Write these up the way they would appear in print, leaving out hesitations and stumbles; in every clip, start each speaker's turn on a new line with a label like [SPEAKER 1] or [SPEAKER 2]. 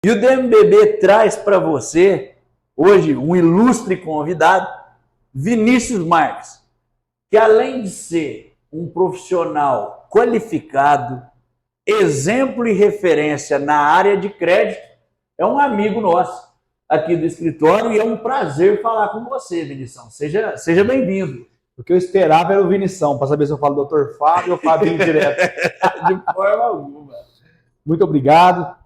[SPEAKER 1] E o DMBB traz para você, hoje, um ilustre convidado, Vinícius Marques, que além de ser um profissional qualificado, exemplo e referência na área de crédito, é um amigo nosso aqui do escritório e é um prazer falar com você, Vinição. Seja bem-vindo.
[SPEAKER 2] O que eu esperava era o Vinição, para saber se eu falo Dr. Fábio ou Fabinho direto.
[SPEAKER 1] De forma alguma.
[SPEAKER 2] Muito obrigado.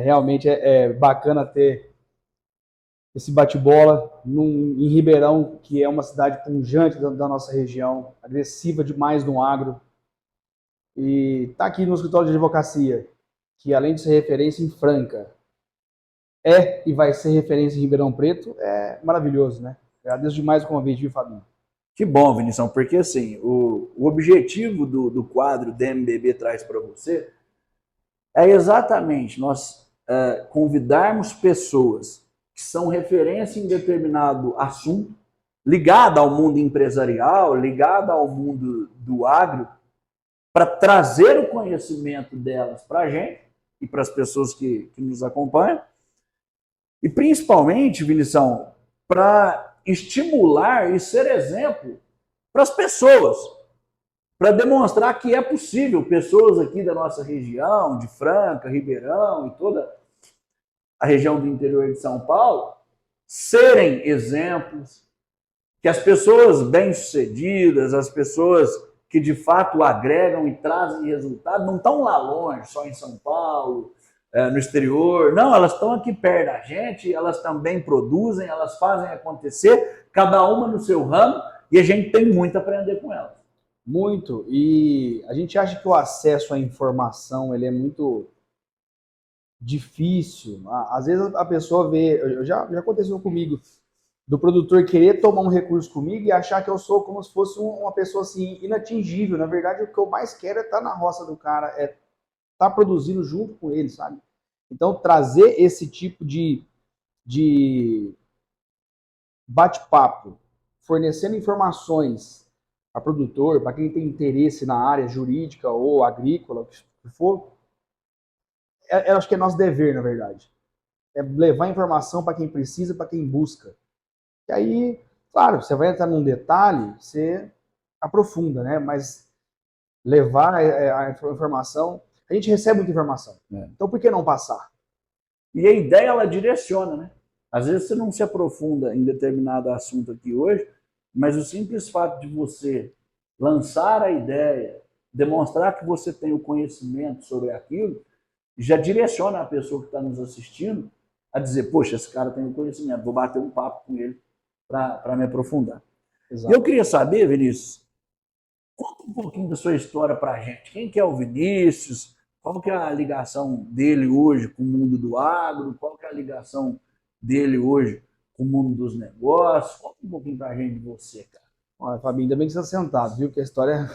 [SPEAKER 2] Realmente é bacana ter esse bate-bola em Ribeirão, que é uma cidade pujante da nossa região, agressiva demais no agro. E tá aqui no escritório de advocacia, que além de ser referência em Franca, e vai ser referência em Ribeirão Preto, é maravilhoso, né? Agradeço demais o convite, viu, Fabinho?
[SPEAKER 1] Que bom, Vinição, porque assim, o objetivo do quadro DMBB traz para você é exatamente nós convidarmos pessoas que são referência em determinado assunto, ligado ao mundo empresarial, ligado ao mundo do agro, para trazer o conhecimento delas para a gente e para as pessoas que nos acompanham, e principalmente, Vinição, para estimular e ser exemplo para as pessoas, para demonstrar que é possível pessoas aqui da nossa região, de Franca, Ribeirão e toda a região do interior de São Paulo, serem exemplos, que as pessoas bem-sucedidas, as pessoas que de fato agregam e trazem resultado, não estão lá longe, só em São Paulo, no exterior. Não, elas estão aqui perto da gente, elas também produzem, elas fazem acontecer, cada uma no seu ramo, e a gente tem muito a aprender com elas.
[SPEAKER 2] Muito. E a gente acha que o acesso à informação ele é muito difícil. Às vezes a pessoa vê, já aconteceu comigo, do produtor querer tomar um recurso comigo e achar que eu sou como se fosse uma pessoa assim inatingível. Na verdade, o que eu mais quero é estar na roça do cara, é estar produzindo junto com ele, sabe? Então, trazer esse tipo de bate-papo, fornecendo informações para produtor, para quem tem interesse na área jurídica ou agrícola, o que for, eu acho que é nosso dever, na verdade. É levar informação para quem precisa, para quem busca. E aí, claro, você vai entrar num detalhe, você aprofunda, né? Mas levar a informação... A gente recebe muita informação. Então, por que não passar?
[SPEAKER 1] E a ideia, ela direciona, né? Às vezes você não se aprofunda em determinado assunto aqui hoje, mas o simples fato de você lançar a ideia, demonstrar que você tem o conhecimento sobre aquilo, já direciona a pessoa que está nos assistindo a dizer, poxa, esse cara tem o conhecimento, vou bater um papo com ele para me aprofundar. Exato. E eu queria saber, Vinícius, conta um pouquinho da sua história para a gente. Quem que é o Vinícius? Qual que é a ligação dele hoje com o mundo do agro? Qual que é a ligação dele hoje com o mundo dos negócios? Conta um pouquinho para a gente de você, cara.
[SPEAKER 2] Olha, Fabinho, ainda bem que você está sentado, viu? Que a história...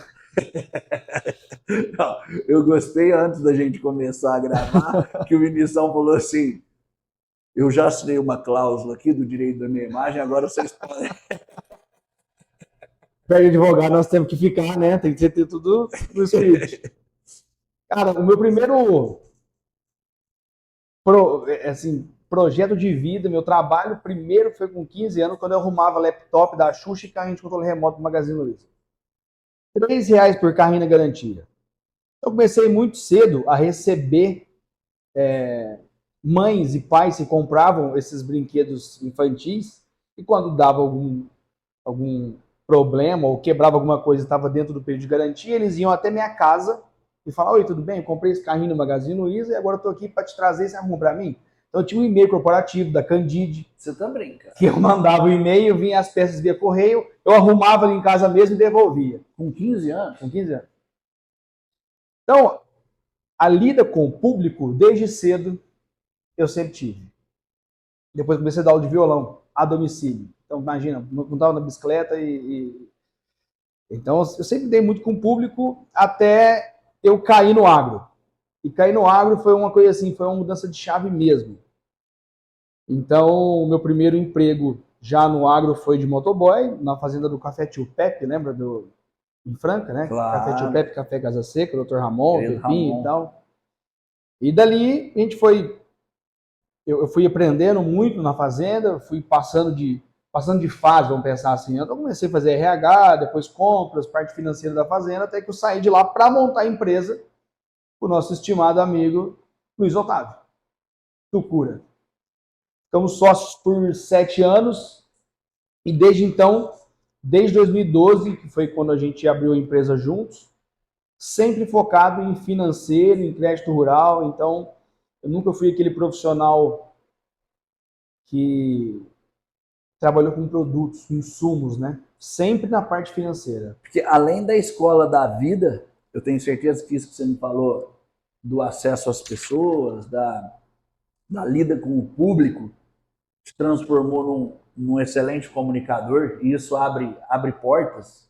[SPEAKER 1] Não, eu gostei antes da gente começar a gravar que o Vinição falou assim, eu já assinei uma cláusula aqui do direito da minha imagem, agora vocês podem...
[SPEAKER 2] Perde advogado, nós temos que ficar, né? Tem que ter tudo no script. Cara, o meu primeiro projeto de vida, meu trabalho primeiro foi com 15 anos, quando eu arrumava laptop da Xuxa e carrinho de controle remoto do Magazine Luiza. R$3 por carrinho na garantia. Eu comecei muito cedo a receber mães e pais que compravam esses brinquedos infantis e quando dava algum problema ou quebrava alguma coisa e estava dentro do período de garantia, eles iam até minha casa e falavam, oi, tudo bem? Eu comprei esse carrinho no Magazine Luiza e agora eu estou aqui para te trazer, você arruma para mim? Então eu tinha um e-mail corporativo da Candide.
[SPEAKER 1] Você também, cara.
[SPEAKER 2] Que eu mandava o e-mail, vinha as peças via correio, eu arrumava ali em casa mesmo e devolvia.
[SPEAKER 1] Com 15 anos?
[SPEAKER 2] Com 15 anos. Então, a lida com o público, desde cedo, eu sempre tive. Depois comecei a dar aula de violão, a domicílio. Então, imagina, montava na bicicleta Então, eu sempre dei muito com o público até eu cair no agro. E cair no agro foi uma coisa assim, foi uma mudança de chave mesmo. Então, o meu primeiro emprego já no agro foi de motoboy, na fazenda do Café Tio Pepe, lembra? Em Franca, né?
[SPEAKER 1] Claro.
[SPEAKER 2] Café Tio Pepe, Café Casa Seca, Dr. Ramon, Pepinho e tal. E dali a gente foi eu fui aprendendo muito na fazenda, fui passando de fase, vamos pensar assim. Eu comecei a fazer RH, depois compras, parte financeira da fazenda, até que eu saí de lá para montar a empresa com o nosso estimado amigo Luiz Otávio, Tucura. Ficamos sócios por 7 anos e desde então, desde 2012, que foi quando a gente abriu a empresa juntos, sempre focado em financeiro, em crédito rural. Então, eu nunca fui aquele profissional que trabalhou com produtos, insumos, né? Sempre na parte financeira.
[SPEAKER 1] Porque além da escola da vida, eu tenho certeza que isso que você me falou, do acesso às pessoas, da lida com o público, te transformou num excelente comunicador, e isso abre portas.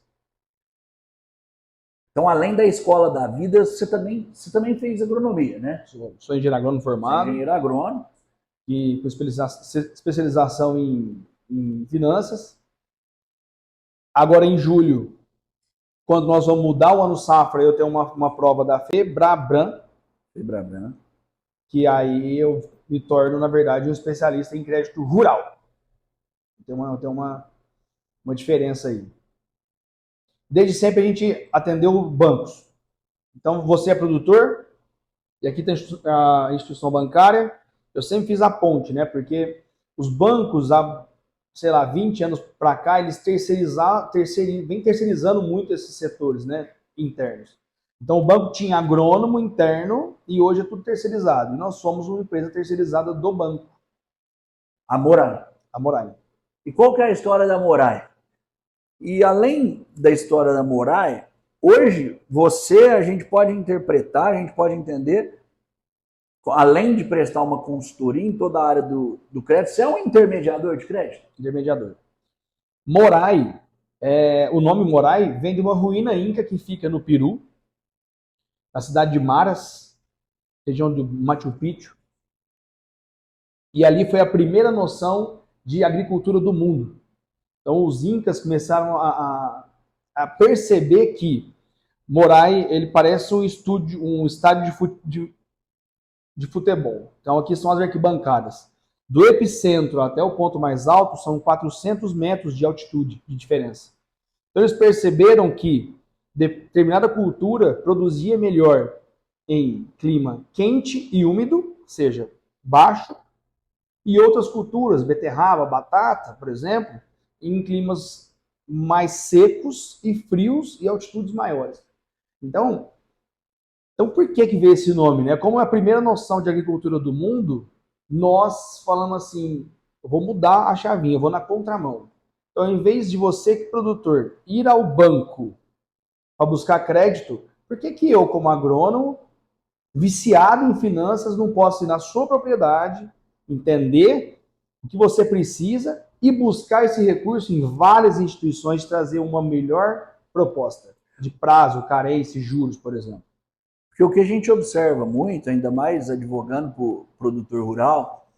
[SPEAKER 1] Então, além da escola da vida, você também fez agronomia, né?
[SPEAKER 2] Sou engenheiro agrônomo formado.
[SPEAKER 1] Engenheiro agrônomo.
[SPEAKER 2] E com especialização em finanças. Agora, em julho, quando nós vamos mudar o ano safra, eu tenho uma prova da FEBRABRAN, que aí eu me torno, na verdade, um especialista em crédito rural. Tem uma diferença aí. Desde sempre a gente atendeu bancos. Então, você é produtor, e aqui tem a instituição bancária. Eu sempre fiz a ponte, né? Porque os bancos, há, sei lá, 20 anos para cá, eles vêm terceirizando muito esses setores, né? Internos. Então, o banco tinha agrônomo interno e hoje é tudo terceirizado. E nós somos uma empresa terceirizada do banco.
[SPEAKER 1] A Morai.
[SPEAKER 2] A Morai.
[SPEAKER 1] E qual que é a história da Morai? E além da história da Morai, hoje a gente pode interpretar, a gente pode entender, além de prestar uma consultoria em toda a área do crédito, você é um intermediador de crédito?
[SPEAKER 2] Intermediador. Morai, o nome Morai vem de uma ruína inca que fica no Peru, na cidade de Maras, região do Machu Picchu. E ali foi a primeira noção de agricultura do mundo. Então os incas começaram a perceber que Morai ele parece um estádio de futebol. Então aqui são as arquibancadas. Do epicentro até o ponto mais alto são 400 metros de altitude de diferença. Então eles perceberam que determinada cultura produzia melhor em clima quente e úmido, ou seja, baixo, e outras culturas, beterraba, batata, por exemplo, em climas mais secos e frios e altitudes maiores. Então por que veio esse nome, né? Como é a primeira noção de agricultura do mundo, nós falamos assim, eu vou mudar a chavinha, eu vou na contramão. Então, em vez de você, produtor, ir ao banco para buscar crédito, por que eu, como agrônomo, viciado em finanças, não posso ir na sua propriedade, entender o que você precisa e buscar esse recurso em várias instituições, trazer uma melhor proposta de prazo, carência, juros, por exemplo?
[SPEAKER 1] Porque o que a gente observa muito, ainda mais advogando para o produtor rural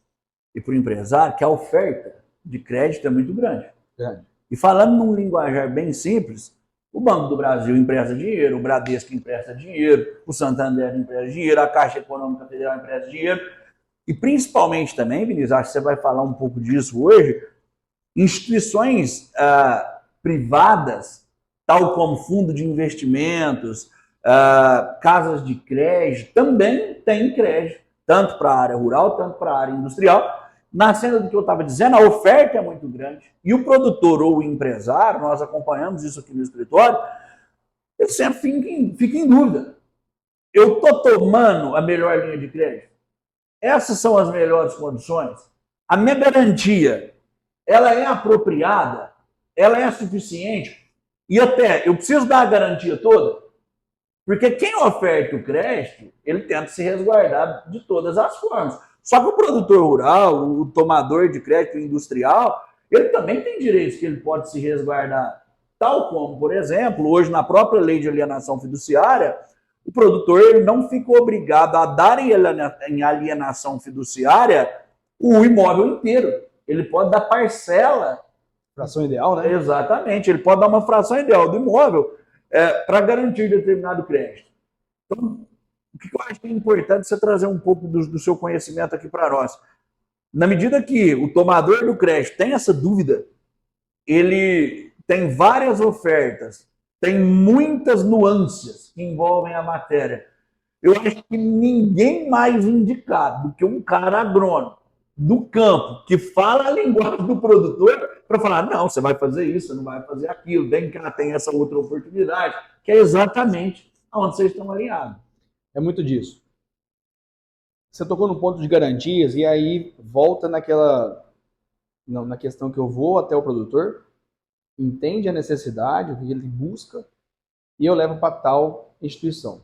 [SPEAKER 1] e para o empresário, que a oferta de crédito é muito grande. E falando num linguajar bem simples, o Banco do Brasil empresta dinheiro, o Bradesco empresta dinheiro, o Santander empresta dinheiro, a Caixa Econômica Federal empresta dinheiro. E principalmente também, Vinícius, acho que você vai falar um pouco disso hoje, instituições privadas, tal como fundo de investimentos, casas de crédito, também têm crédito, tanto para a área rural, tanto para a área industrial. Nascendo do que eu estava dizendo, a oferta é muito grande. E o produtor ou o empresário, nós acompanhamos isso aqui no escritório, ele sempre fica em dúvida. Eu estou tomando a melhor linha de crédito? Essas são as melhores condições? A minha garantia, ela é apropriada? Ela é suficiente? E até, eu preciso dar a garantia toda? Porque quem oferta o crédito, ele tenta se resguardar de todas as formas. Só que o produtor rural, o tomador de crédito industrial, ele também tem direitos que ele pode se resguardar. Tal como, por exemplo, hoje na própria lei de alienação fiduciária, o produtor ele não fica obrigado a dar em alienação fiduciária o imóvel inteiro. Ele pode dar parcela.
[SPEAKER 2] Fração ideal, né?
[SPEAKER 1] Exatamente. Ele pode dar uma fração ideal do imóvel para garantir determinado crédito. Então, o que eu acho que é importante você trazer um pouco do seu conhecimento aqui para nós. Na medida que o tomador do crédito tem essa dúvida, ele tem várias ofertas, tem muitas nuances que envolvem a matéria. Eu acho que ninguém mais indicado do que um cara agrônomo do campo que fala a linguagem do produtor para falar, não, você vai fazer isso, você não vai fazer aquilo, vem cá, tem essa outra oportunidade, que é exatamente onde vocês estão alinhados.
[SPEAKER 2] É muito disso. Você tocou no ponto de garantias e aí volta na questão que eu vou até o produtor, entende a necessidade, o que ele busca, e eu levo para tal instituição.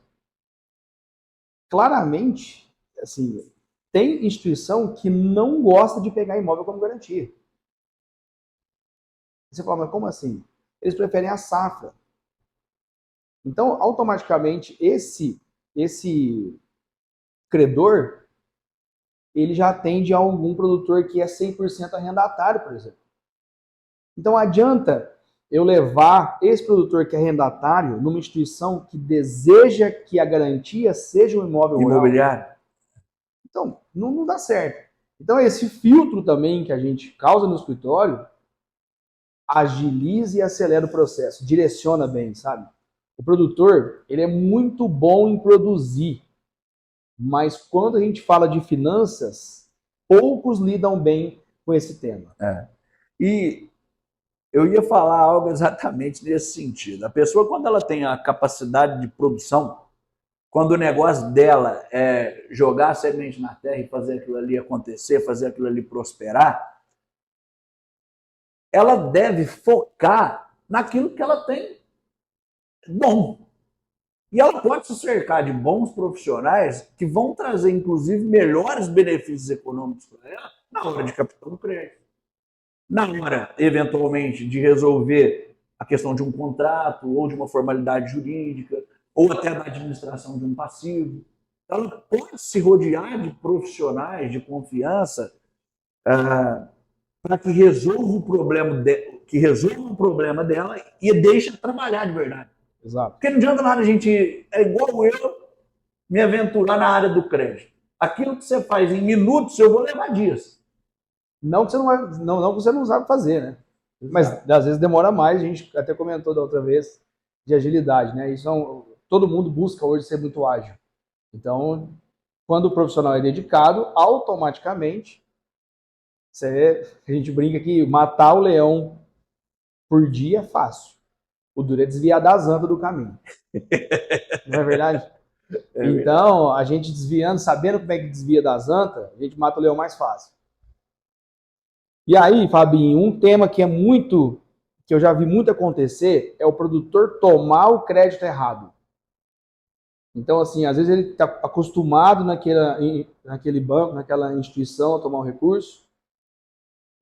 [SPEAKER 2] Claramente, assim, tem instituição que não gosta de pegar imóvel como garantia. Você fala, mas como assim? Eles preferem a safra. Então, automaticamente, esse credor, ele já atende a algum produtor que é 100% arrendatário, por exemplo. Então, adianta eu levar esse produtor que é arrendatário numa instituição que deseja que a garantia seja um imóvel rural?
[SPEAKER 1] Imobiliário.
[SPEAKER 2] Então, não dá certo. Então, esse filtro também que a gente causa no escritório agiliza e acelera o processo, direciona bem, sabe? O produtor, ele é muito bom em produzir, mas quando a gente fala de finanças, poucos lidam bem com esse tema.
[SPEAKER 1] E eu ia falar algo exatamente nesse sentido. A pessoa, quando ela tem a capacidade de produção, quando o negócio dela é jogar a semente na terra e fazer aquilo ali acontecer, fazer aquilo ali prosperar, ela deve focar naquilo que ela tem bom. E ela pode se cercar de bons profissionais que vão trazer, inclusive, melhores benefícios econômicos para ela na hora de captar o crédito. Na hora, eventualmente, de resolver a questão de um contrato ou de uma formalidade jurídica ou até da administração de um passivo. Ela pode se rodear de profissionais de confiança para que resolva o problema dela e deixe trabalhar de verdade.
[SPEAKER 2] Exato.
[SPEAKER 1] Porque não adianta nada a gente, é igual eu, me aventurar na área do crédito. Aquilo que você faz em minutos, eu vou levar dias.
[SPEAKER 2] Não que você não que você não sabe fazer, né? Mas às vezes demora mais, a gente até comentou da outra vez de agilidade, né? Todo mundo busca hoje ser muito ágil. Então, quando o profissional é dedicado, automaticamente a gente brinca que matar o leão por dia é fácil. O duro é desviar das antas do caminho. Não é verdade? Então, a gente desviando, sabendo como é que desvia das antas, a gente mata o leão mais fácil. E aí, Fabinho, um tema que eu já vi muito acontecer, é o produtor tomar o crédito errado. Então, assim, às vezes ele está acostumado naquele banco, naquela instituição a tomar um recurso,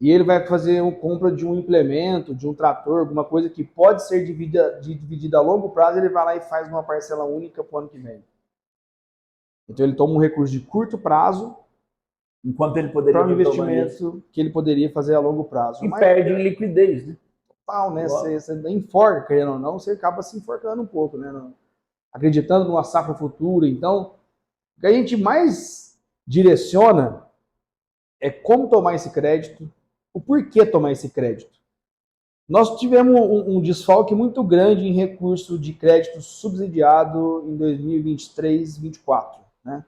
[SPEAKER 2] e ele vai fazer uma compra de um implemento, de um trator, alguma coisa que pode ser dividida a longo prazo, ele vai lá e faz uma parcela única para o ano que vem. Então ele toma um recurso de curto prazo,
[SPEAKER 1] enquanto ele poderia
[SPEAKER 2] para um investimento que ele poderia fazer a longo prazo.
[SPEAKER 1] E perde em liquidez, né?
[SPEAKER 2] Total, né? Você enforca, querendo ou não, você acaba se enforcando um pouco, né? Acreditando numa safra futura. Então, o que a gente mais direciona é como tomar esse crédito, o porquê tomar esse crédito. Nós tivemos um desfalque muito grande em recurso de crédito subsidiado em 2023-24, né?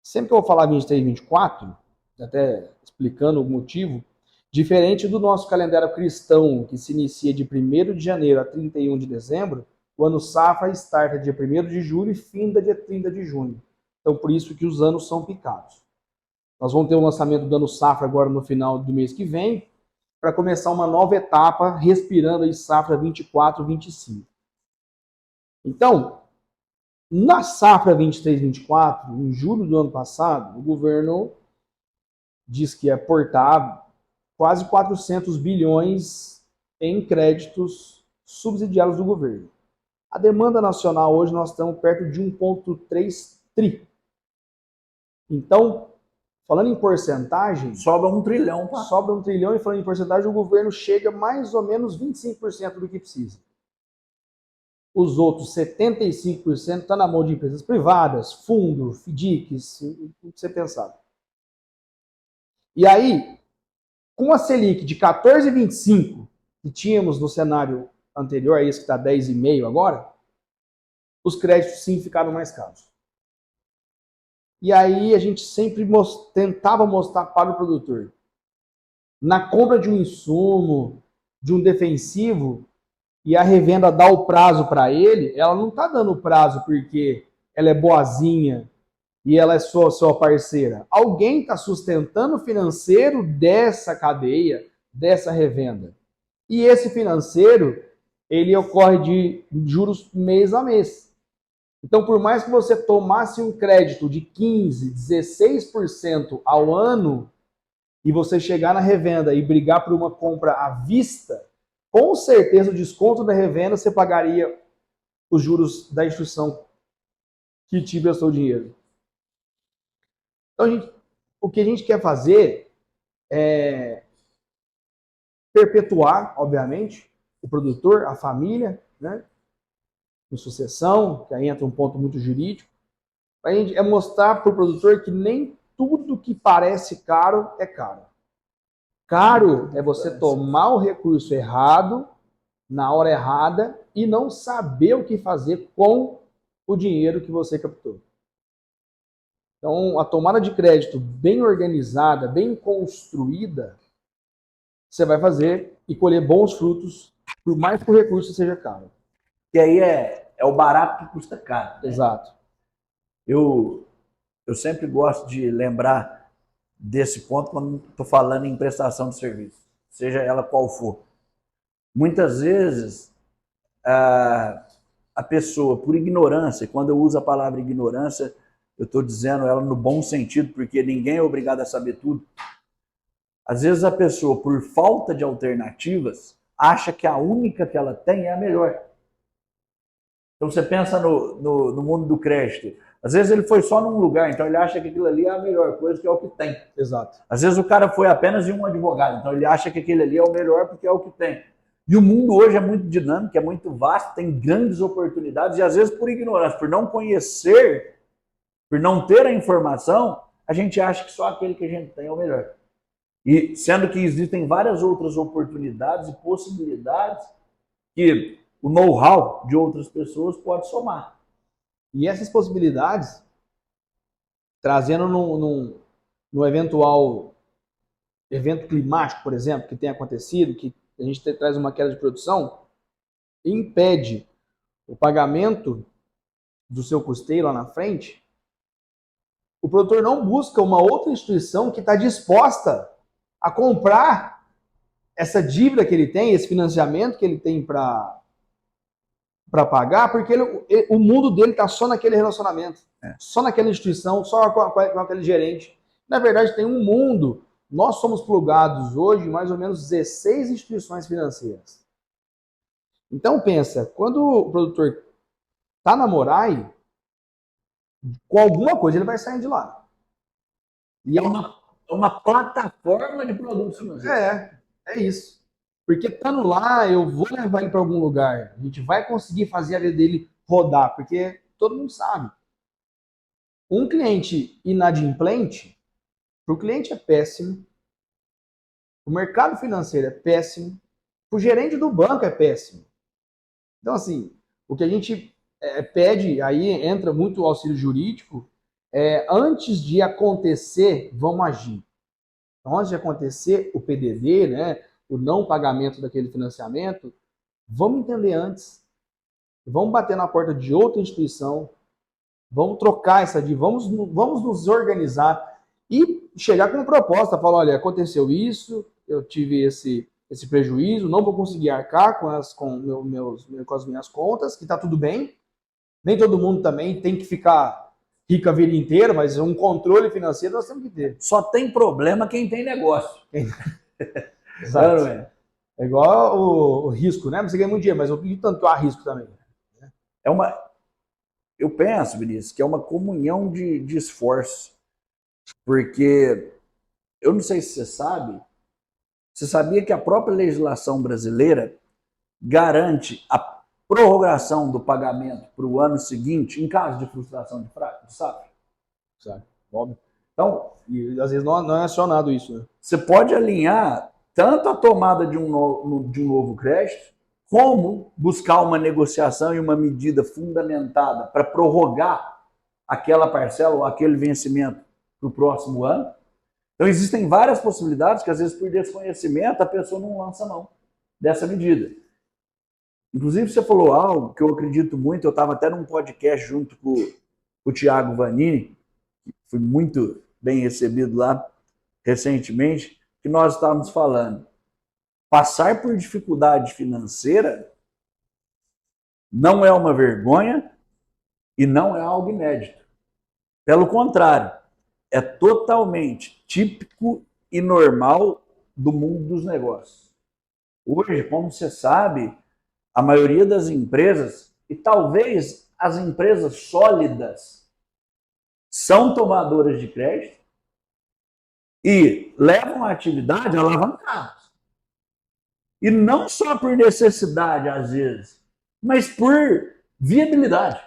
[SPEAKER 2] Sempre que eu vou falar 23-24, até explicando o motivo, diferente do nosso calendário cristão, que se inicia de 1º de janeiro a 31 de dezembro, o ano safra starta dia 1º de julho e finda dia 30 de junho. Então, por isso que os anos são picados. Nós vamos ter o lançamento do ano safra agora no final do mês que vem, para começar uma nova etapa, respirando aí safra 24-25. Então, na safra 23-24, em julho do ano passado, o governo diz que ia aportar quase 400 bilhões em créditos subsidiados do governo. A demanda nacional hoje nós estamos perto de 1,3 tri. Então, falando em porcentagem...
[SPEAKER 1] Sobra 1 trilhão. Pá.
[SPEAKER 2] Sobra 1 trilhão e falando em porcentagem, o governo chega mais ou menos 25% do que precisa. Os outros 75% está na mão de empresas privadas, fundo, FDICs, o que você pensar. E aí, com a Selic de 14,25 que tínhamos no cenário anterior a esse que está 10,5 agora, os créditos sim ficaram mais caros. E aí a gente sempre tentava mostrar para o produtor, na compra de um insumo, de um defensivo, e a revenda dá o prazo para ele, ela não está dando o prazo porque ela é boazinha e ela é sua parceira. Alguém está sustentando o financeiro dessa cadeia, dessa revenda. E esse financeiro, ele ocorre de juros mês a mês. Então, por mais que você tomasse um crédito de 15%, 16% ao ano, e você chegar na revenda e brigar por uma compra à vista, com certeza o desconto da revenda você pagaria os juros da instituição que te emprestou o dinheiro. Então, o que a gente quer fazer é perpetuar, obviamente, o produtor, a família, né? Em sucessão, que aí entra um ponto muito jurídico. A gente é mostrar para o produtor que nem tudo que parece caro é caro. Caro é você tomar o recurso errado, na hora errada, e não saber o que fazer com o dinheiro que você captou. Então, a tomada de crédito bem organizada, bem construída, você vai fazer e colher bons frutos, por mais que o recurso seja caro.
[SPEAKER 1] E aí é o barato que custa caro. Né?
[SPEAKER 2] Exato.
[SPEAKER 1] Eu sempre gosto de lembrar desse ponto quando estou falando em prestação de serviço, seja ela qual for. Muitas vezes, a pessoa, por ignorância, quando eu uso a palavra ignorância, eu estou dizendo ela no bom sentido, porque ninguém é obrigado a saber tudo. Às vezes a pessoa, por falta de alternativas, acha que a única que ela tem é a melhor. Então você pensa no mundo do crédito. Às vezes ele foi só num lugar, então ele acha que aquilo ali é a melhor coisa, que é o que tem.
[SPEAKER 2] Exato.
[SPEAKER 1] Às vezes o cara foi apenas de um advogado, então ele acha que aquele ali é o melhor porque é o que tem. E o mundo hoje é muito dinâmico, é muito vasto, tem grandes oportunidades, e às vezes por ignorância, por não conhecer, por não ter a informação, a gente acha que só aquele que a gente tem é o melhor. E sendo que existem várias outras oportunidades e possibilidades que o know-how de outras pessoas pode somar.
[SPEAKER 2] E essas possibilidades, trazendo no eventual evento climático, por exemplo, que tem acontecido, que a gente traz uma queda de produção, impede o pagamento do seu custeio lá na frente, o produtor não busca uma outra instituição que está disposta a comprar essa dívida que ele tem, esse financiamento que ele tem para pagar, porque o mundo dele está só naquele relacionamento, só naquela instituição, só com aquele gerente. Na verdade, tem um mundo. Nós somos plugados hoje em mais ou menos 16 instituições financeiras. Então, pensa, quando o produtor está na Morai, com alguma coisa ele vai sair de lá.
[SPEAKER 1] E é uma plataforma de produtos financeiros.
[SPEAKER 2] É isso. Porque estando lá, eu vou levar ele para algum lugar. A gente vai conseguir fazer a vida dele rodar, porque todo mundo sabe. Um cliente inadimplente, para o cliente é péssimo, o mercado financeiro é péssimo, o gerente do banco é péssimo. Então, assim, o que a gente pede, aí entra muito o auxílio jurídico, antes de acontecer, vamos agir. Então, antes de acontecer o PDD, né, o não pagamento daquele financiamento, vamos entender antes. Vamos bater na porta de outra instituição, vamos trocar essa dívida, vamos nos organizar e chegar com uma proposta, falar, olha, aconteceu isso, eu tive esse prejuízo, não vou conseguir arcar com as minhas contas, que está tudo bem. Nem todo mundo também tem que ficar rico a vida inteira, mas um controle financeiro nós temos que ter.
[SPEAKER 1] Só tem problema quem tem negócio.
[SPEAKER 2] Exato. É igual o risco, né? Você ganha muito dinheiro, mas o tanto há risco também.
[SPEAKER 1] Eu penso, Vinícius, que é uma comunhão de esforço. Porque eu não sei se você sabia que a própria legislação brasileira garante a prorrogação do pagamento para o ano seguinte em caso de frustração de safra?
[SPEAKER 2] Sabe? Óbvio.
[SPEAKER 1] Então,
[SPEAKER 2] E às vezes não é acionado isso, né?
[SPEAKER 1] você pode alinhar tanto a tomada de um novo crédito, como buscar uma negociação e uma medida fundamentada para prorrogar aquela parcela ou aquele vencimento para o próximo ano. Então, existem várias possibilidades que, às vezes, por desconhecimento, a pessoa não lança mão dessa medida. Inclusive, você falou algo que eu acredito muito, eu estava até num podcast junto com o Thiago Vanini, que fui muito bem recebido lá recentemente, que nós estávamos falando. Passar por dificuldade financeira não é uma vergonha e não é algo inédito. Pelo contrário, é totalmente típico e normal do mundo dos negócios. Hoje, como você sabe, a maioria das empresas, e talvez as empresas sólidas, são tomadoras de crédito e levam a atividade alavancadas. E não só por necessidade, às vezes, mas por viabilidade.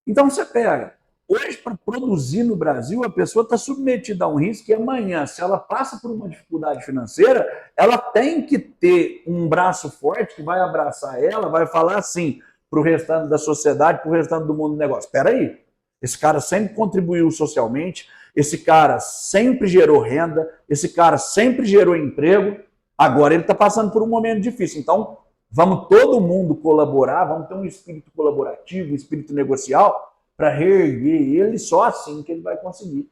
[SPEAKER 1] Então você pega, hoje para produzir no Brasil, a pessoa está submetida a um risco que amanhã, se ela passa por uma dificuldade financeira, ela tem que ter um braço forte que vai abraçar ela, vai falar assim para o restante da sociedade, para o restante do mundo do negócio. Espera aí, esse cara sempre contribuiu socialmente, esse cara sempre gerou renda, esse cara sempre gerou emprego, agora ele está passando por um momento difícil. Então, vamos todo mundo colaborar, vamos ter um espírito colaborativo, um espírito negocial, para reerguer ele, só assim que ele vai conseguir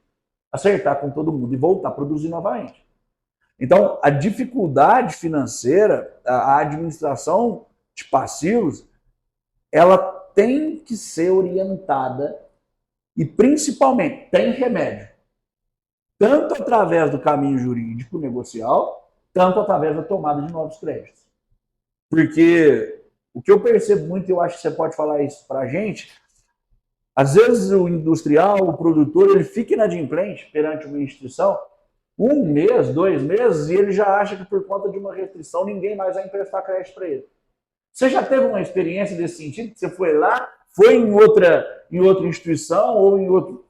[SPEAKER 1] acertar com todo mundo e voltar a produzir novamente. Então, a dificuldade financeira, a administração de passivos, ela tem que ser orientada e, principalmente, tem remédio. Tanto através do caminho jurídico negocial, tanto através da tomada de novos créditos. Porque o que eu percebo muito, eu acho que você pode falar isso para a gente, às vezes o industrial, o produtor, ele fica inadimplente perante uma instituição, 1 mês, 2 meses, e ele já acha que por conta de uma restrição ninguém mais vai emprestar crédito para ele. Você já teve uma experiência desse sentido? Que você foi lá, foi em outra instituição ou em outro,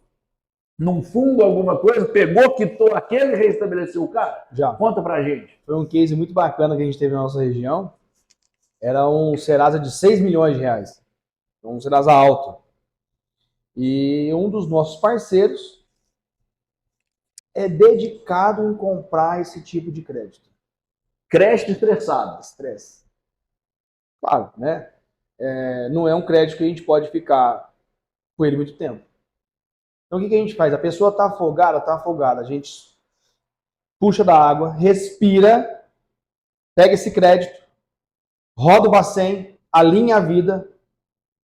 [SPEAKER 1] num fundo, alguma coisa, pegou, quitou aquele e reestabeleceu o cara?
[SPEAKER 2] Já.
[SPEAKER 1] Conta pra gente.
[SPEAKER 2] Foi um case muito bacana que a gente teve na nossa região. Era um Serasa de 6 milhões de reais. Um Serasa alto. E um dos nossos parceiros é dedicado em comprar esse tipo de crédito.
[SPEAKER 1] Crédito estressado.
[SPEAKER 2] Estresse. Claro, né? Não é um crédito que a gente pode ficar com ele muito tempo. Então, o que a gente faz? A pessoa está afogada. A gente puxa da água, respira, pega esse crédito, roda o Bacen, alinha a vida,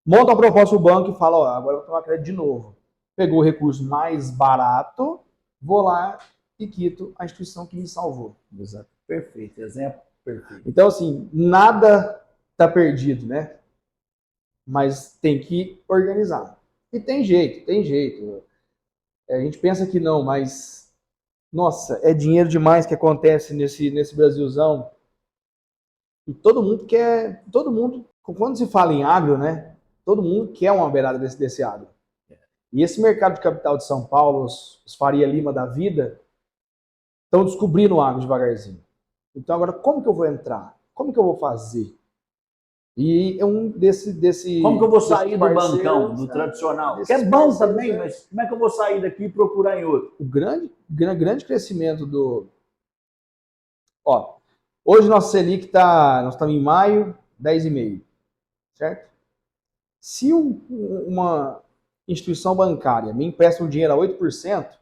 [SPEAKER 2] monta a proposta do banco e fala, ó, agora eu vou tomar crédito de novo. Pegou o recurso mais barato, vou lá e quito a instituição que me salvou.
[SPEAKER 1] Exato. Perfeito. Exemplo perfeito.
[SPEAKER 2] Então, assim, nada está perdido, né? Mas tem que organizar. E tem jeito. A gente pensa que não, mas, nossa, é dinheiro demais que acontece nesse Brasilzão. E todo mundo, quando se fala em agro, né? Todo mundo quer uma beirada desse agro. E esse mercado de capital de São Paulo, os Faria Lima da vida, estão descobrindo o agro devagarzinho. Então agora, como que eu vou entrar? Como que eu vou fazer? E é um desse
[SPEAKER 1] como que eu vou sair do bancão, do tradicional? Que é bom também, mas como é que eu vou sair daqui e procurar em outro?
[SPEAKER 2] O grande crescimento do... Ó, hoje nosso Selic nós estamos em maio, 10,5, certo? Se uma instituição bancária me empresta um dinheiro a 8%,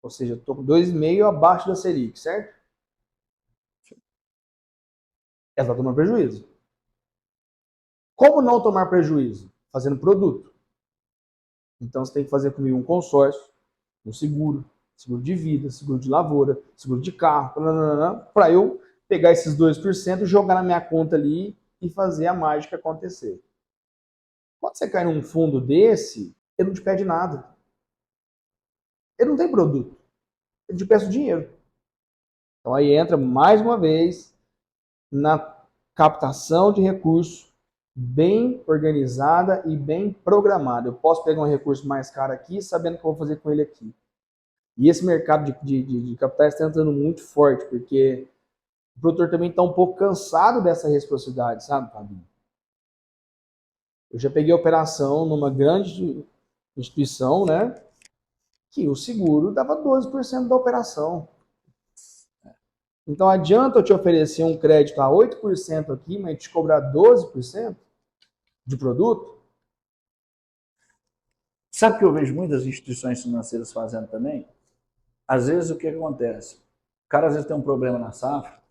[SPEAKER 2] ou seja, eu estou com 2,5 abaixo da Selic, certo? Ela está tomando prejuízo. Como não tomar prejuízo? Fazendo produto. Então você tem que fazer comigo um consórcio, um seguro de vida, seguro de lavoura, seguro de carro, para eu pegar esses 2%, jogar na minha conta ali e fazer a mágica acontecer. Quando você cai num fundo desse, ele não te pede nada. Ele não tem produto. Ele te peça o dinheiro. Então aí entra mais uma vez na captação de recursos bem organizada e bem programada. Eu posso pegar um recurso mais caro aqui, sabendo o que eu vou fazer com ele aqui. E esse mercado de capitais está entrando muito forte, porque o produtor também está um pouco cansado dessa reciprocidade, sabe, Fabinho? Eu já peguei operação numa grande instituição, né? Que o seguro dava 12% da operação. Então adianta eu te oferecer um crédito a 8% aqui, mas te cobrar 12% de produto?
[SPEAKER 1] Sabe o que eu vejo muitas instituições financeiras fazendo também? Às vezes o que acontece? O cara às vezes tem um problema na safra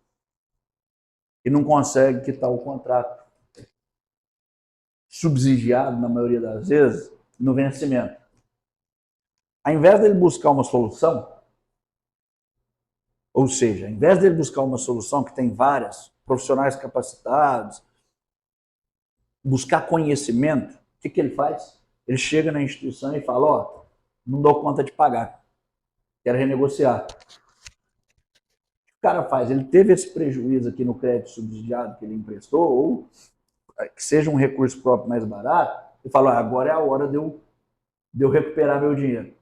[SPEAKER 1] e não consegue quitar o contrato subsidiado, na maioria das vezes, no vencimento. Ao invés dele buscar uma solução, ou seja, ao invés dele buscar uma solução que tem várias, profissionais capacitados, buscar conhecimento, o que ele faz? Ele chega na instituição e fala, ó, não dou conta de pagar, quero renegociar. O que o cara faz? Ele teve esse prejuízo aqui no crédito subsidiado que ele emprestou, ou que seja um recurso próprio mais barato, e fala, agora é a hora de eu recuperar meu dinheiro.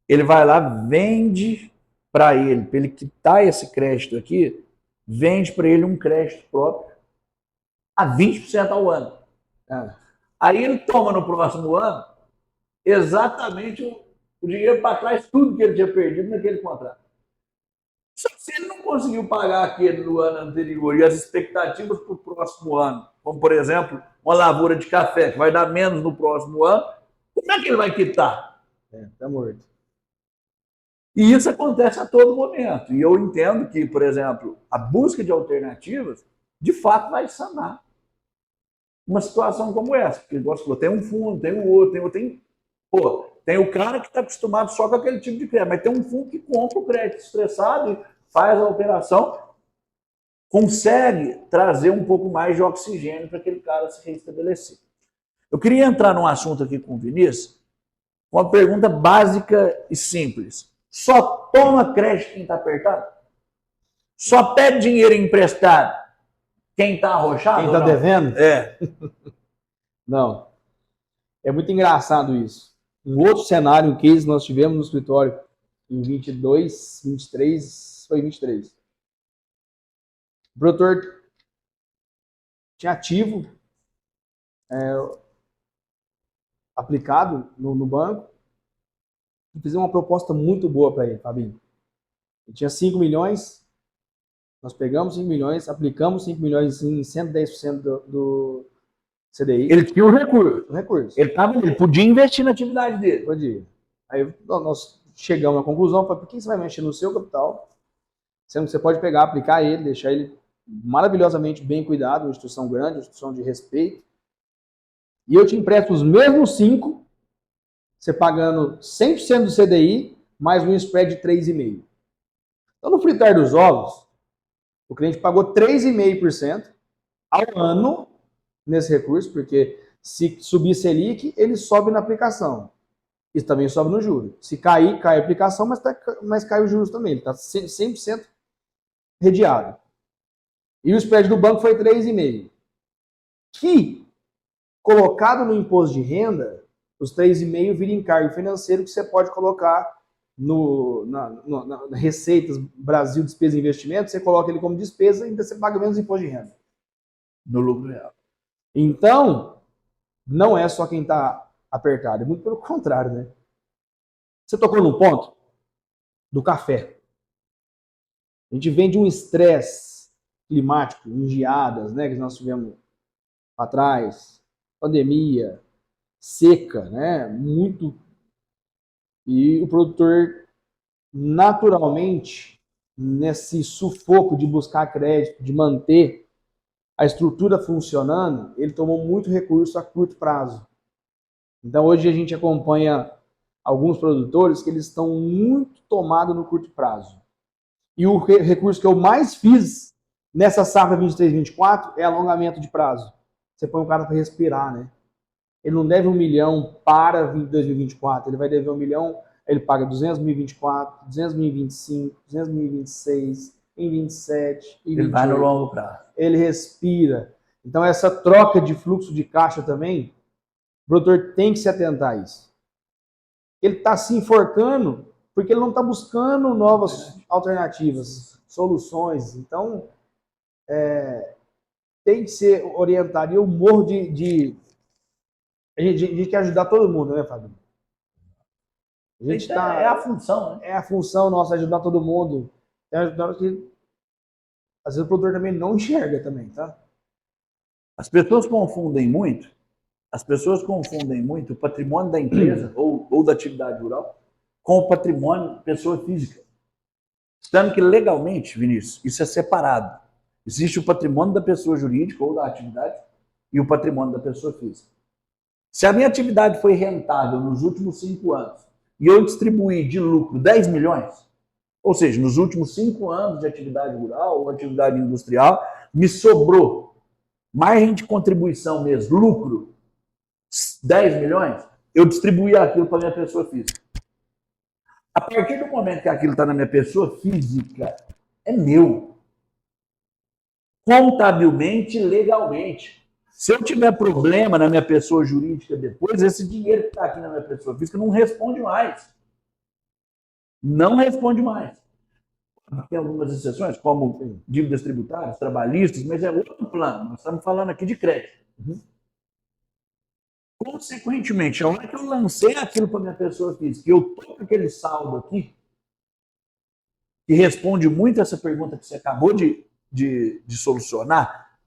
[SPEAKER 1] Ele vai lá, vende para ele quitar esse crédito aqui, vende para ele um crédito próprio a 20% ao ano. Aí ele toma no próximo ano exatamente o dinheiro para trás, tudo que ele tinha perdido naquele contrato. Só que se ele não conseguiu pagar aquele do ano anterior e as expectativas para o próximo ano, como por exemplo, uma lavoura de café que vai dar menos no próximo ano, como é que ele vai quitar?
[SPEAKER 2] Tá morto.
[SPEAKER 1] E isso acontece a todo momento. E eu entendo que, por exemplo, a busca de alternativas, de fato, vai sanar uma situação como essa. Porque, igual você falou, tem um fundo, tem o outro, tem o cara que está acostumado só com aquele tipo de crédito, mas tem um fundo que compra o crédito estressado e faz a operação, consegue trazer um pouco mais de oxigênio para aquele cara se restabelecer. Eu queria entrar num assunto aqui com o Vinícius, uma pergunta básica e simples. Só toma crédito quem está apertado? Só pede dinheiro emprestado quem está arrochado?
[SPEAKER 2] Quem está devendo?
[SPEAKER 1] É.
[SPEAKER 2] Não. É muito engraçado isso. Um outro cenário, um case nós tivemos no escritório em 22, 23, foi 23. O produtor tinha ativo aplicado no banco e fizemos uma proposta muito boa para ele, Fabinho. Ele tinha 5 milhões, nós pegamos 5 milhões, aplicamos 5 milhões em 110% do CDI.
[SPEAKER 1] Ele tinha um recurso.
[SPEAKER 2] Um recurso.
[SPEAKER 1] Ele podia investir na atividade dele.
[SPEAKER 2] Podia. Aí nós chegamos à conclusão, por que você vai mexer no seu capital, sendo que você pode pegar, aplicar ele, deixar ele maravilhosamente bem cuidado, uma instituição grande, uma instituição de respeito, e eu te empresto os mesmos 5, você pagando 100% do CDI, mais um spread de 3,5%. Então, no fritar dos ovos, o cliente pagou 3,5% ao ano nesse recurso, porque se subir Selic, ele sobe na aplicação. Isso também sobe no juro. Se cair, cai a aplicação, mas cai os juros também. Ele está 100% redeado. E o spread do banco foi 3,5%. Que, colocado no imposto de renda, os 3,5% viram encargo financeiro que você pode colocar na Receitas Brasil Despesa e Investimento, você coloca ele como despesa e ainda você paga menos imposto de renda.
[SPEAKER 1] No lucro real.
[SPEAKER 2] Então, não é só quem está apertado, é muito pelo contrário, né? Você tocou num ponto do café. A gente vem de um estresse climático, em geadas, né, que nós tivemos atrás, pandemia, seca, né, muito. E o produtor, naturalmente, nesse sufoco de buscar crédito, de manter a estrutura funcionando, ele tomou muito recurso a curto prazo. Então, hoje a gente acompanha alguns produtores que eles estão muito tomados no curto prazo. E o recurso que eu mais fiz nessa safra 23-24 é alongamento de prazo. Você põe o cara para respirar, né? Ele não deve 1 milhão para 2024, ele vai dever 1 milhão, ele paga 200 mil em 24, 200 mil em 25, 200 mil em 26, em 27, em 28.
[SPEAKER 1] Ele vai no longo prazo.
[SPEAKER 2] Ele respira. Então, essa troca de fluxo de caixa também, o produtor tem que se atentar a isso. Ele está se enforcando porque ele não está buscando novas alternativas, soluções. Então, tem que ser orientado. E eu morro a gente quer ajudar todo mundo, né, Fábio? A gente tá,
[SPEAKER 1] É a função, né?
[SPEAKER 2] é a função nossa ajudar todo mundo. É ajudar que às vezes o produtor também não enxerga também, tá?
[SPEAKER 1] As pessoas confundem muito o patrimônio da empresa ou da atividade rural com o patrimônio da pessoa física. Sendo que legalmente, Vinícius, isso é separado. Existe o patrimônio da pessoa jurídica ou da atividade e o patrimônio da pessoa física. Se a minha atividade foi rentável nos últimos 5 anos e eu distribuir de lucro 10 milhões, ou seja, nos últimos 5 anos de atividade rural ou atividade industrial, me sobrou margem de contribuição mesmo, lucro, 10 milhões, eu distribuí aquilo para a minha pessoa física. A partir do momento que aquilo está na minha pessoa física, é meu. Contabilmente, legalmente. Se eu tiver problema na minha pessoa jurídica depois, esse dinheiro que está aqui na minha pessoa física não responde mais. Não responde mais. Tem algumas exceções, como dívidas tributárias, trabalhistas, mas é outro plano. Nós estamos falando aqui de crédito. Consequentemente, a hora que eu lancei aquilo para minha pessoa física, eu estou com aquele saldo aqui, que responde muito essa pergunta que você acabou de solucionar,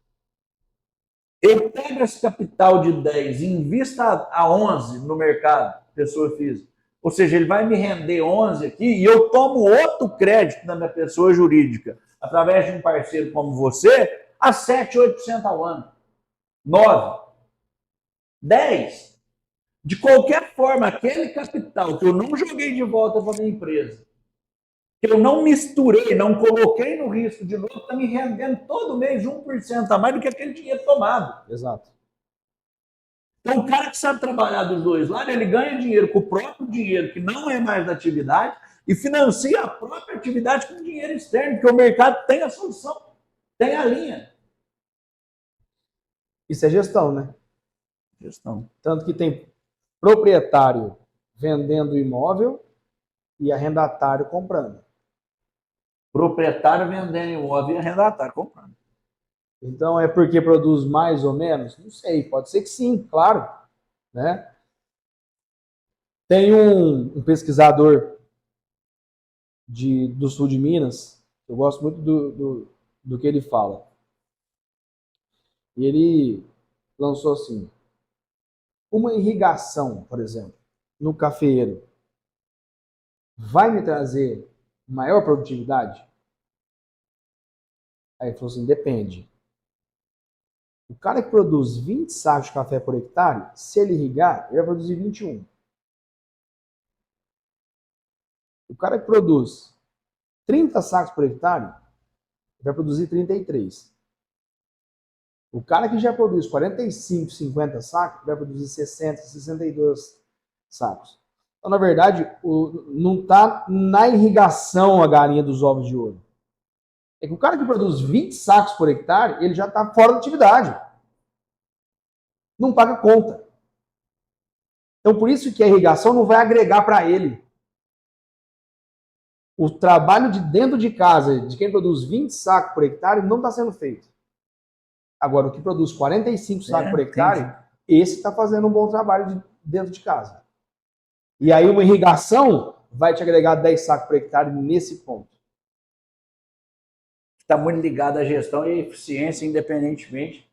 [SPEAKER 1] eu pego esse capital de 10 e invista a 11 no mercado, pessoa física. Ou seja, ele vai me render 11 aqui e eu tomo outro crédito na minha pessoa jurídica, através de um parceiro como você, a 7, 8% ao ano. 9. 10. De qualquer forma, aquele capital que eu não joguei de volta para a minha empresa, que eu não misturei, não coloquei no risco de novo, está me rendendo todo mês 1% a mais do que aquele dinheiro tomado.
[SPEAKER 2] Exato.
[SPEAKER 1] Então, o cara que sabe trabalhar dos dois lados, ele ganha dinheiro com o próprio dinheiro, que não é mais da atividade, e financia a própria atividade com dinheiro externo, porque o mercado tem a solução, tem a linha.
[SPEAKER 2] Isso é gestão, né?
[SPEAKER 1] Gestão.
[SPEAKER 2] Tanto que tem proprietário vendendo imóvel e arrendatário comprando.
[SPEAKER 1] Proprietário vendendo imóvel e arrendatário comprando.
[SPEAKER 2] Então, é porque produz mais ou menos? Não sei, pode ser que sim, claro. Né? Tem um pesquisador do sul de Minas, eu gosto muito do que ele fala. E ele lançou assim, uma irrigação, por exemplo, no cafeeiro, vai me trazer maior produtividade? Aí ele falou assim, depende. O cara que produz 20 sacos de café por hectare, se ele irrigar, ele vai produzir 21. O cara que produz 30 sacos por hectare, vai produzir 33. O cara que já produz 45, 50 sacos, vai produzir 60, 62 sacos. Então, na verdade, não está na irrigação a galinha dos ovos de ouro. É que o cara que produz 20 sacos por hectare, ele já está fora da atividade. Não paga conta. Então, por isso que a irrigação não vai agregar para ele. O trabalho de dentro de casa, de quem produz 20 sacos por hectare, não está sendo feito. Agora, o que produz 45 sacos por hectare, entendi. Esse está fazendo um bom trabalho dentro de casa. E aí uma irrigação vai te agregar 10 sacos por hectare nesse ponto.
[SPEAKER 1] Está muito ligado à gestão e à eficiência, independentemente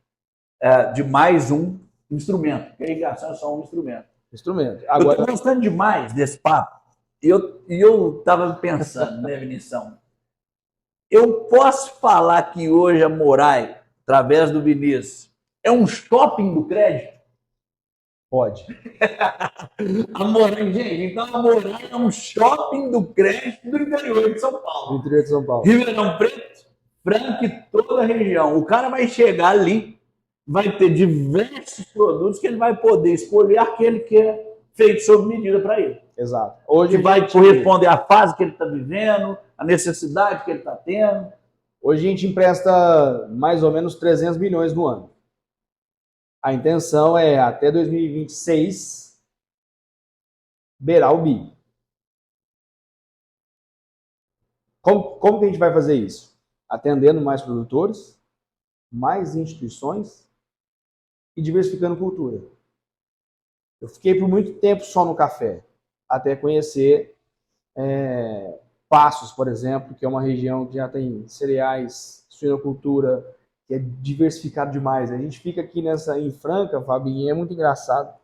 [SPEAKER 1] de mais um instrumento. Porque a irrigação é só um instrumento.
[SPEAKER 2] Agora...
[SPEAKER 1] Eu estou gostando demais desse papo. E eu estava pensando, né, Vinição? Eu posso falar que hoje a Morai, através do Vinícius, é um shopping do crédito?
[SPEAKER 2] Pode.
[SPEAKER 1] A Morai, gente, então a Morai é um shopping do crédito do interior de São Paulo.
[SPEAKER 2] Do interior de São Paulo.
[SPEAKER 1] Ribeirão Preto, Franca e toda a região. O cara vai chegar ali, vai ter diversos produtos que ele vai poder escolher aquele que é feito sob medida para ele.
[SPEAKER 2] Exato.
[SPEAKER 1] Hoje que vai corresponder à fase que ele está vivendo, à necessidade que ele está tendo.
[SPEAKER 2] Hoje a gente empresta mais ou menos 300 milhões no ano. A intenção é, até 2026, beirar o bi. Como que a gente vai fazer isso? Atendendo mais produtores, mais instituições e diversificando cultura. Eu fiquei por muito tempo só no café, até conhecer Passos, por exemplo, que é uma região que já tem cereais, suinocultura, que é diversificado demais. A gente fica aqui em Franca, Fabinho, é muito engraçado.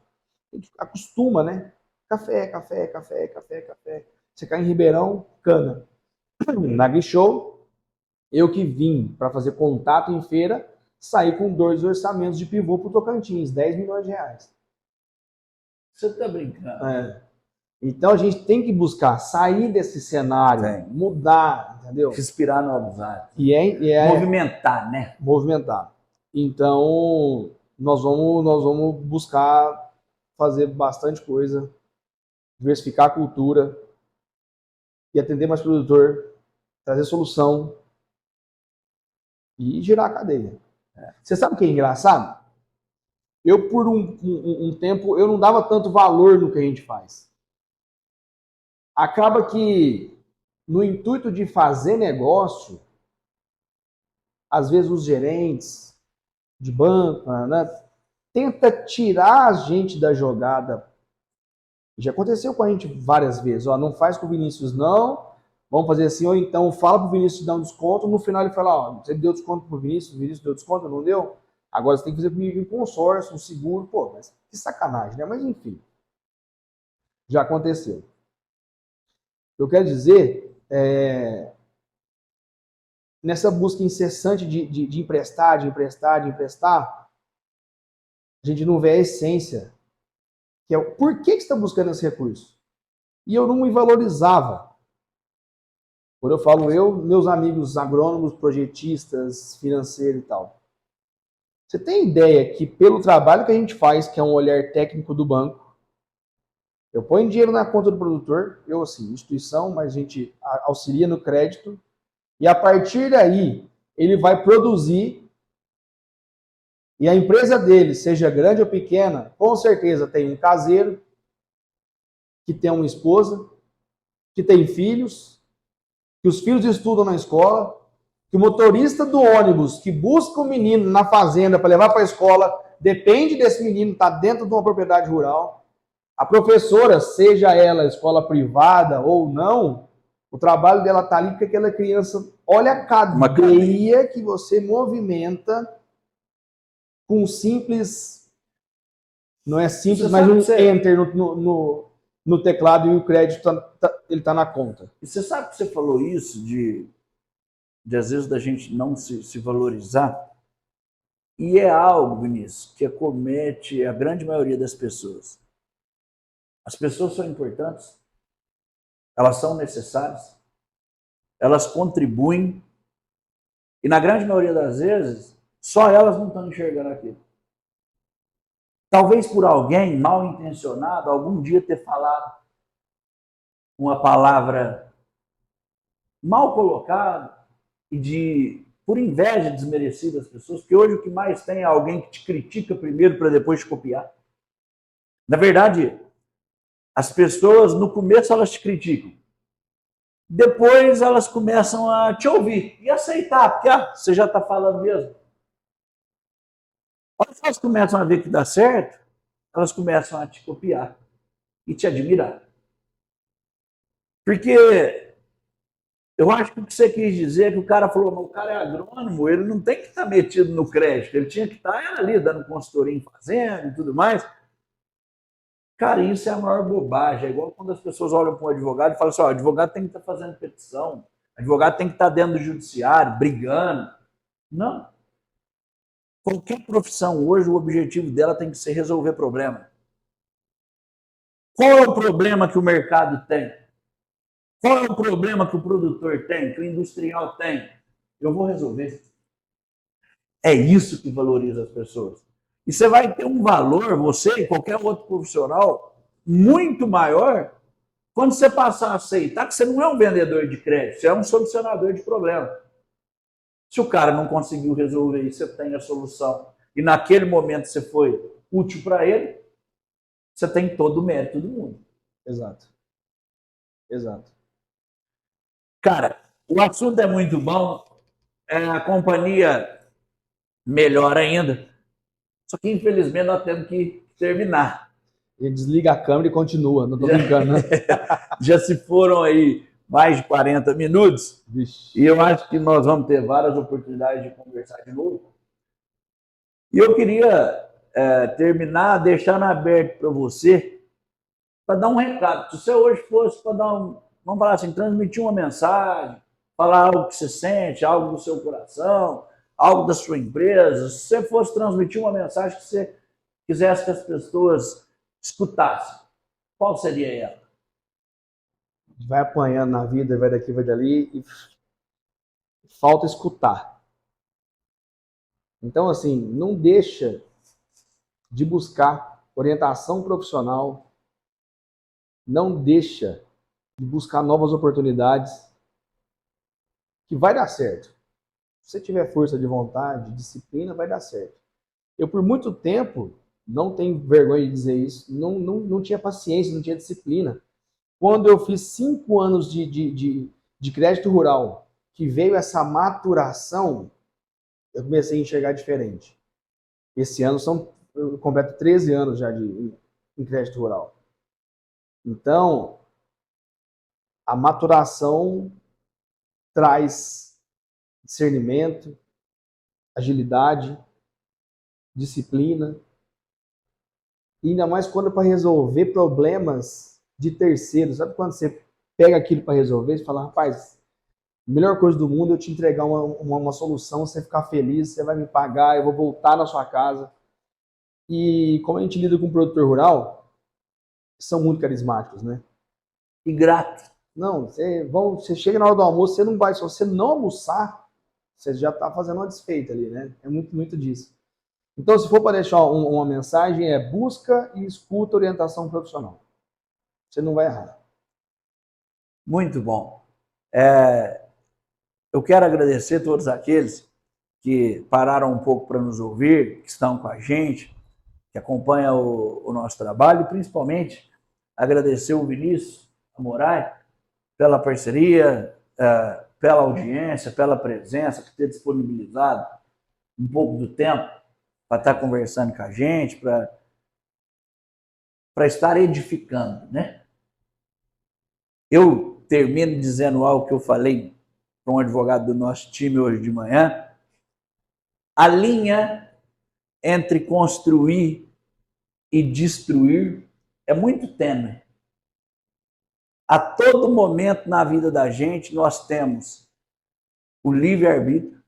[SPEAKER 2] A gente acostuma, né? Café, café, café, café, café. Você cai em Ribeirão, cana. Na Grishow, eu que vim para fazer contato em feira, saí com 2 orçamentos de pivô para o Tocantins, 10 milhões de reais.
[SPEAKER 1] Você tá brincando?
[SPEAKER 2] Então a gente tem que buscar sair desse cenário, mudar, entendeu?
[SPEAKER 1] Respirar novos ares.
[SPEAKER 2] Movimentar, né? Movimentar. Então nós vamos buscar fazer bastante coisa, diversificar a cultura e atender mais produtor, trazer solução e girar a cadeia. Você sabe o que é engraçado? Eu, por um tempo, eu não dava tanto valor no que a gente faz. Acaba que, no intuito de fazer negócio, às vezes os gerentes de banco, né, tenta tirar a gente da jogada. Já aconteceu com a gente várias vezes. Ó, não faz com o Vinícius, não. Vamos fazer assim, ou então fala pro Vinícius dar um desconto. No final ele fala, ó, você deu desconto pro Vinícius, o Vinícius deu desconto, não deu? Agora você tem que fazer comigo um consórcio, um seguro. Pô, mas que sacanagem, né? Mas enfim, já aconteceu. Eu quero dizer, nessa busca incessante de emprestar, a gente não vê a essência, que é o por que você está buscando esse recurso? E eu não me valorizava. Quando eu falo meus amigos agrônomos, projetistas, financeiros e tal. Você tem ideia que pelo trabalho que a gente faz, que é um olhar técnico do banco, eu ponho dinheiro na conta do produtor, eu assim, instituição, mas a gente auxilia no crédito, e a partir daí ele vai produzir, e a empresa dele, seja grande ou pequena, com certeza tem um caseiro, que tem uma esposa, que tem filhos, que os filhos estudam na escola, que o motorista do ônibus que busca o menino na fazenda para levar para a escola, depende desse menino estar dentro de uma propriedade rural. A professora, seja ela escola privada ou não, o trabalho dela está ali porque aquela criança, olha a cadeia que você movimenta com um simples, não é simples, mas um enter no teclado e o crédito ele está na conta.
[SPEAKER 1] E você sabe que você falou isso de às vezes da gente não se valorizar, e é algo, Vinícius, que acomete a grande maioria das pessoas. As pessoas são importantes, elas são necessárias, elas contribuem, e na grande maioria das vezes, só elas não estão enxergando aquilo. Talvez por alguém mal intencionado, algum dia ter falado uma palavra mal colocada, e por inveja desmerecer das pessoas, porque hoje o que mais tem é alguém que te critica primeiro para depois te copiar. Na verdade, as pessoas no começo elas te criticam, depois elas começam a te ouvir e aceitar, porque você já está falando mesmo. Quando elas começam a ver que dá certo, elas começam a te copiar e te admirar. Porque eu acho que o que você quis dizer é que o cara falou, mas o cara é agrônomo, ele não tem que estar metido no crédito, ele tinha que estar ali dando consultoria em fazenda e tudo mais. Cara, isso é a maior bobagem. É igual quando as pessoas olham para um advogado e falam assim, o advogado tem que estar fazendo petição, o advogado tem que estar dentro do judiciário, brigando. Não. Qualquer profissão hoje, o objetivo dela tem que ser resolver problema. Qual é o problema que o mercado tem? Qual é o problema que o produtor tem, que o industrial tem? Eu vou resolver. É isso que valoriza as pessoas. E você vai ter um valor, você e qualquer outro profissional, muito maior, quando você passar a aceitar que você não é um vendedor de crédito, você é um solucionador de problema. Se o cara não conseguiu resolver isso, você tem a solução. e naquele momento você foi útil para ele, você tem todo o mérito do mundo.
[SPEAKER 2] Exato. Exato.
[SPEAKER 1] Cara, o assunto é muito bom, a companhia melhor ainda, só que infelizmente nós temos que terminar.
[SPEAKER 2] Ele desliga a câmera e continua, não tô
[SPEAKER 1] Já,
[SPEAKER 2] brincando, né?
[SPEAKER 1] já se foram aí mais de 40 minutos,
[SPEAKER 2] Vixe.
[SPEAKER 1] e eu acho que nós vamos ter várias oportunidades de conversar de novo. E eu queria terminar deixando aberto para você, para dar um recado. Se você hoje fosse para dar vamos falar assim, transmitir uma mensagem, falar algo que você sente, algo do seu coração, algo da sua empresa, se você fosse transmitir uma mensagem que você quisesse que as pessoas escutassem, qual seria ela?
[SPEAKER 2] Vai apanhando na vida, vai daqui, vai dali, e falta escutar. Então, assim, não deixa de buscar orientação profissional, não deixa de buscar novas oportunidades, que vai dar certo. Se você tiver força de vontade, disciplina, vai dar certo. Eu, por muito tempo, não tenho vergonha de dizer isso, não tinha paciência, não tinha disciplina. Quando eu fiz 5 anos de crédito rural, que veio essa maturação, eu comecei a enxergar diferente. Esse ano eu completo 13 anos já em crédito rural. Então, a maturação traz discernimento, agilidade, disciplina, e ainda mais quando é para resolver problemas de terceiros. Sabe quando você pega aquilo para resolver e fala, rapaz, a melhor coisa do mundo é eu te entregar uma solução, você ficar feliz, você vai me pagar, eu vou voltar na sua casa. E como a gente lida com o produtor rural, são muito carismáticos, né?
[SPEAKER 1] E grato.
[SPEAKER 2] Não, você chega na hora do almoço, você não vai, se você não almoçar, você já está fazendo uma desfeita ali, né? É muito, muito disso. Então, se for para deixar uma mensagem, é busca e escuta orientação profissional. Você não vai errar.
[SPEAKER 1] Muito bom. Eu quero agradecer a todos aqueles que pararam um pouco para nos ouvir, que estão com a gente, que acompanham o nosso trabalho, e principalmente agradecer o Vinícius Amorai pela parceria, pela audiência, pela presença, por ter disponibilizado um pouco do tempo para estar conversando com a gente, para estar edificando, né? Eu termino dizendo algo que eu falei para um advogado do nosso time hoje de manhã. A linha entre construir e destruir é muito tênue. A todo momento na vida da gente nós temos o livre-arbítrio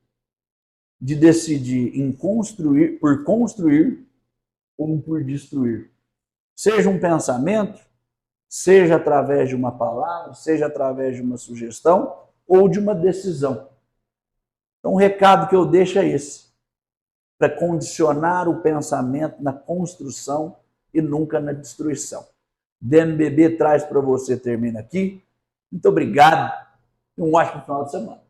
[SPEAKER 1] de decidir por construir ou por destruir. Seja um pensamento, seja através de uma palavra, seja através de uma sugestão ou de uma decisão. Então o recado que eu deixo é esse, para condicionar o pensamento na construção e nunca na destruição. DMBB traz para você, termina aqui. Muito obrigado e um ótimo final de semana.